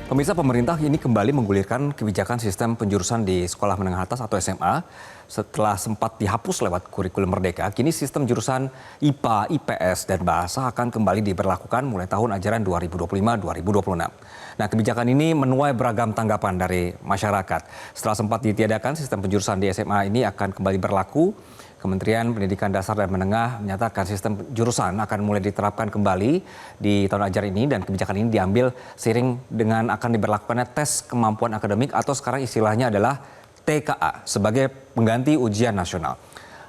Pemirsa, pemerintah ini kembali menggulirkan kebijakan sistem penjurusan di sekolah menengah atas atau SMA setelah sempat dihapus lewat kurikulum Merdeka. Kini sistem jurusan IPA, IPS, dan Bahasa akan kembali diberlakukan mulai tahun ajaran 2025-2026. Nah, kebijakan ini menuai beragam tanggapan dari masyarakat. Setelah sempat ditiadakan, sistem penjurusan di SMA ini akan kembali berlaku. Kementerian Pendidikan Dasar dan Menengah menyatakan sistem jurusan akan mulai diterapkan kembali di tahun ajar ini, dan kebijakan ini diambil seiring dengan akan diberlakukannya tes kemampuan akademik atau sekarang istilahnya adalah TKA sebagai pengganti ujian nasional.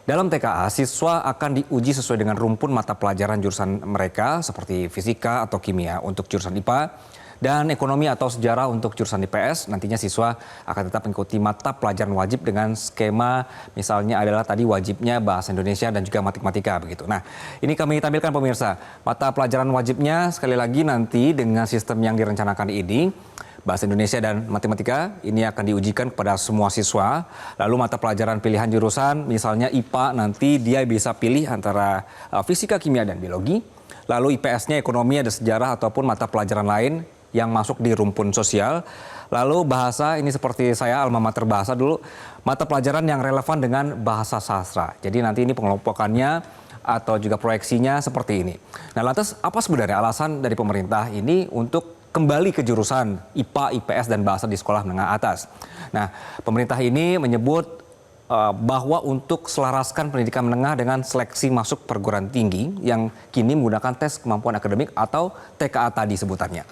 Dalam TKA, siswa akan diuji sesuai dengan rumpun mata pelajaran jurusan mereka seperti fisika atau kimia untuk jurusan IPA, dan ekonomi atau sejarah untuk jurusan IPS. Nantinya siswa akan tetap mengikuti mata pelajaran wajib dengan skema misalnya adalah tadi wajibnya bahasa Indonesia dan juga matematika begitu. Nah, ini kami tampilkan pemirsa. Mata pelajaran wajibnya sekali lagi nanti dengan sistem yang direncanakan ini, bahasa Indonesia dan matematika ini akan diujikan kepada semua siswa. Lalu mata pelajaran pilihan jurusan misalnya IPA, nanti dia bisa pilih antara fisika, kimia, dan biologi. Lalu IPS-nya ekonomi, ada sejarah ataupun mata pelajaran lain yang masuk di rumpun sosial. Lalu bahasa, ini seperti saya alma mater bahasa dulu, mata pelajaran yang relevan dengan bahasa sastra. Jadi nanti ini pengelompokannya atau juga proyeksinya seperti ini. Nah, lantas apa sebenarnya alasan dari pemerintah ini untuk kembali ke jurusan IPA, IPS, dan bahasa di sekolah menengah atas? Nah, pemerintah ini menyebut bahwa untuk selaraskan pendidikan menengah dengan seleksi masuk perguruan tinggi yang kini menggunakan tes kemampuan akademik atau TKA tadi sebutannya.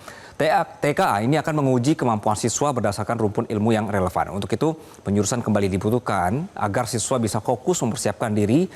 TKA ini akan menguji kemampuan siswa berdasarkan rumpun ilmu yang relevan. Untuk itu, penjurusan kembali dibutuhkan agar siswa bisa fokus mempersiapkan diri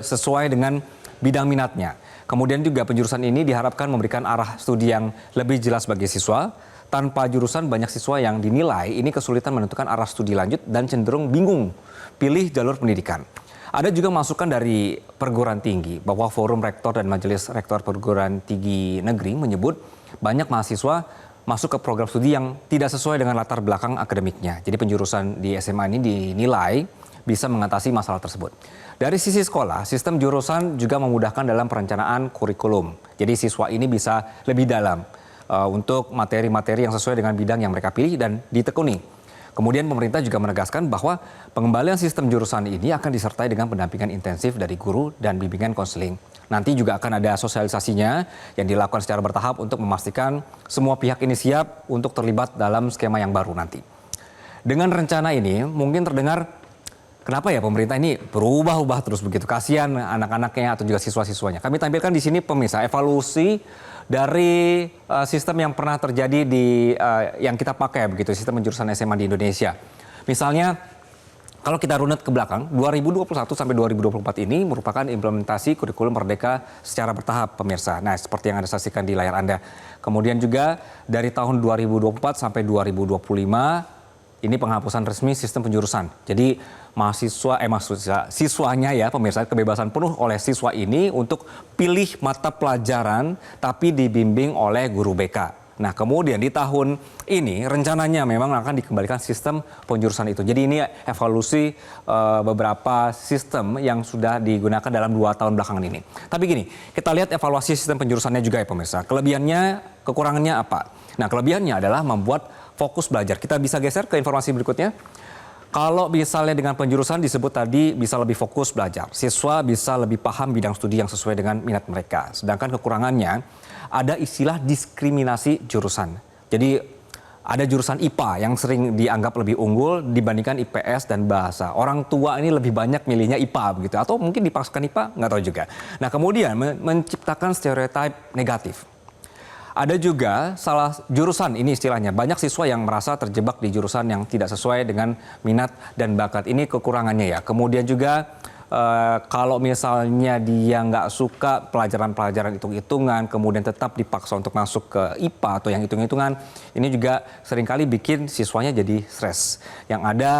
sesuai dengan bidang minatnya. Kemudian juga penjurusan ini diharapkan memberikan arah studi yang lebih jelas bagi siswa. Tanpa jurusan, banyak siswa yang dinilai ini kesulitan menentukan arah studi lanjut dan cenderung bingung pilih jalur pendidikan. Ada juga masukan dari perguruan tinggi bahwa Forum Rektor dan Majelis Rektor Perguruan Tinggi Negeri menyebut banyak mahasiswa masuk ke program studi yang tidak sesuai dengan latar belakang akademiknya. Jadi penjurusan di SMA ini dinilai bisa mengatasi masalah tersebut. Dari sisi sekolah, sistem jurusan juga memudahkan dalam perencanaan kurikulum. Jadi siswa ini bisa lebih dalam untuk materi-materi yang sesuai dengan bidang yang mereka pilih dan ditekuni. Kemudian pemerintah juga menegaskan bahwa pengembalian sistem jurusan ini akan disertai dengan pendampingan intensif dari guru dan bimbingan konseling. Nanti juga akan ada sosialisasinya yang dilakukan secara bertahap untuk memastikan semua pihak ini siap untuk terlibat dalam skema yang baru nanti. Dengan rencana ini mungkin terdengar, kenapa ya pemerintah ini berubah-ubah terus begitu? Kasihan anak-anaknya atau juga siswa-siswanya. Kami tampilkan di sini pemirsa evaluasi dari sistem yang pernah terjadi di yang kita pakai begitu, sistem penjurusan SMA di Indonesia. Misalnya kalau kita runut ke belakang, 2021 sampai 2024 ini merupakan implementasi kurikulum Merdeka secara bertahap pemirsa. Nah, seperti yang Anda saksikan di layar Anda. Kemudian juga dari tahun 2024 sampai 2025 ini penghapusan resmi sistem penjurusan. Jadi siswanya ya pemirsa, kebebasan penuh oleh siswa ini untuk pilih mata pelajaran tapi dibimbing oleh guru BK. Nah, kemudian di tahun ini rencananya memang akan dikembalikan sistem penjurusan itu. Jadi ini evaluasi beberapa sistem yang sudah digunakan dalam 2 tahun belakangan ini. Tapi gini, kita lihat evaluasi sistem penjurusannya juga ya pemirsa. Kelebihannya, kekurangannya apa? Nah, kelebihannya adalah membuat fokus belajar. Kita bisa geser ke informasi berikutnya. Kalau misalnya dengan penjurusan disebut tadi bisa lebih fokus belajar. Siswa bisa lebih paham bidang studi yang sesuai dengan minat mereka. Sedangkan kekurangannya ada istilah diskriminasi jurusan. Jadi ada jurusan IPA yang sering dianggap lebih unggul dibandingkan IPS dan bahasa. Orang tua ini lebih banyak milihnya IPA begitu. Atau mungkin dipaksakan IPA, nggak tahu juga. Nah, kemudian menciptakan stereotip negatif. Ada juga salah jurusan, ini istilahnya, banyak siswa yang merasa terjebak di jurusan yang tidak sesuai dengan minat dan bakat. Ini kekurangannya ya. Kemudian juga kalau misalnya dia nggak suka pelajaran-pelajaran hitung-hitungan, kemudian tetap dipaksa untuk masuk ke IPA atau yang hitung-hitungan, ini juga seringkali bikin siswanya jadi stres. Yang ada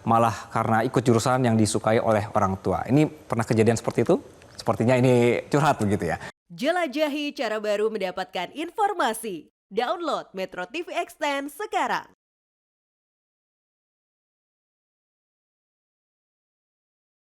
malah karena ikut jurusan yang disukai oleh orang tua. Ini pernah kejadian seperti itu? Sepertinya ini curhat begitu ya. Jelajahi cara baru mendapatkan informasi. Download Metro TV Extend sekarang.